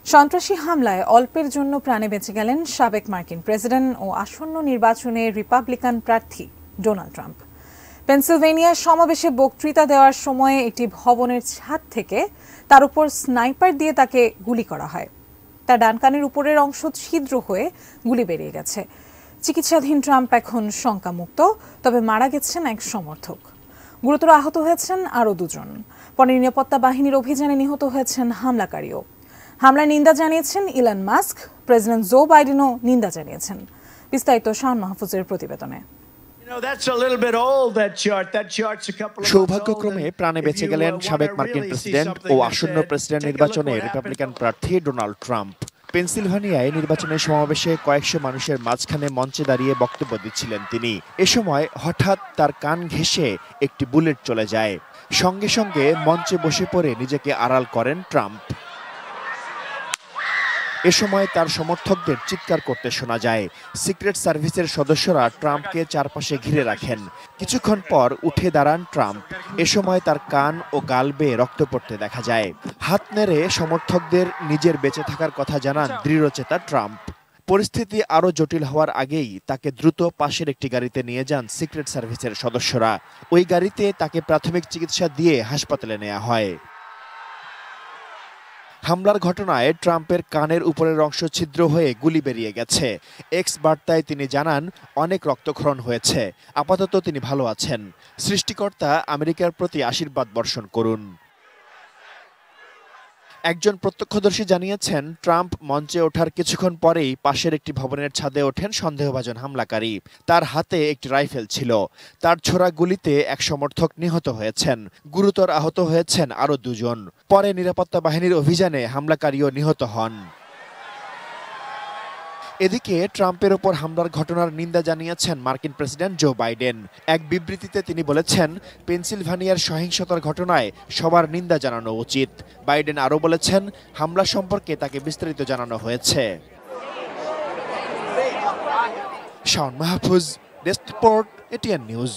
সন্ত্রাসী হামলায় অল্পের জন্য প্রাণে বেঁচে গেলেন সাবেক মার্কিন প্রেসিডেন্ট ও আসন্ন নির্বাচনে রিপাবলিকান প্রার্থী ডোনাল্ড ট্রাম্প। পেনসিলভেনিয়ার সমাবেশে বক্তৃতা দেওয়ার সময় একটি ভবনের ছাদ থেকে তার উপর স্নাইপার দিয়ে তাকে গুলি করা হয়। তার ডান কানের উপরের অংশ ছিদ্র হয়ে গুলি বেরিয়ে গেছে। চিকিৎসাধীন ট্রাম্প এখন শঙ্কামুক্ত, তবে মারা গেছেন এক সমর্থক। গুরুতর আহত হয়েছেন আরও দুজন। পরে নিরাপত্তা বাহিনীর অভিযানে নিহত হয়েছেন হামলাকারীও। হামলার নিন্দা জানিয়েছেন ইলন মাস্ক, প্রেসিডেন্ট জো বাইডেনও নিন্দা জানিয়েছেন। বিস্তারিত শাওন মাহফুজের প্রতিবেদনে। সৌভাগ্যক্রমে প্রাণে বেঁচে গেলেন সাবেক মার্কিন প্রেসিডেন্ট ও আসন্ন প্রেসিডেন্ট নির্বাচনে রিপাবলিকান প্রার্থী ডোনাল্ড ট্রাম্প। পেনসিলভানিয়ায় নির্বাচনের সমাবেশে কয়েকশো মানুষের মাঝখানে মঞ্চে দাঁড়িয়ে বক্তব্য দিচ্ছিলেন তিনি। এ সময় হঠাৎ তার কান ঘেঁষে একটি বুলেট চলে যায়। সঙ্গে সঙ্গে মঞ্চে বসে পড়ে নিজেকে আড়াল করেন ট্রাম্প। এ সময় তার সমর্থকদের চিৎকার করতে শোনা যায়। সিক্রেট সার্ভিসের সদস্যরা ট্রাম্পকে চারপাশে ঘিরে রাখেন। কিছুক্ষণ পর উঠে দাঁড়ান ট্রাম্প। এ সময় তার কান ও গাল বেয়ে রক্ত পড়তে দেখা যায়। হাত নেড়ে সমর্থকদের নিজের বেঁচে থাকার কথা জানান দৃঢ়চেতা ট্রাম্প। পরিস্থিতি আরও জটিল হওয়ার আগেই তাকে দ্রুত পাশের একটি গাড়িতে নিয়ে যান সিক্রেট সার্ভিসের সদস্যরা। ওই গাড়িতে তাকে প্রাথমিক চিকিৎসা দিয়ে হাসপাতালে নেওয়া হয়। হামলার ঘটনায় ট্রাম্পের কানের উপরের অংশ ছিদ্র হয়ে গুলি বেরিয়ে গেছে। এক্স বার্তায় তিনি জানান, অনেক রক্তক্ষরণ হয়েছে, আপাতত তিনি ভালো আছেন। সৃষ্টিকর্তা আমেরিকার প্রতি আশীর্বাদ বর্ষণ করুন। একজন প্রত্যক্ষদর্শী জানিয়েছেন, ট্রাম্প মঞ্চে ওঠার কিছুক্ষণ পরেই পাশের একটি ভবনের ছাদে ওঠেন সন্দেহভাজন হামলাকারী। তার হাতে একটি রাইফেল ছিল। তার ছোড়া গুলিতে এক সমর্থক নিহত হয়েছেন। গুরুতর আহত হয়েছেন আরও দুজন। পরে নিরাপত্তা বাহিনীর অভিযানে হামলাকারীও নিহত হন। এদিকে ট্রাম্পের ওপর হামলার ঘটনার নিন্দা জানিয়েছেন মার্কিন প্রেসিডেন্ট জো বাইডেন। এক বিবৃতিতে তিনি বলেছেন, পেনসিলভানিয়ার সহিংসতার ঘটনায় সবার নিন্দা জানানো উচিত। বাইডেন আরও বলেছেন, হামলা সম্পর্কে তাকে বিস্তারিত জানানো হয়েছে। Shaon Mahfuz, desk report, ATN news.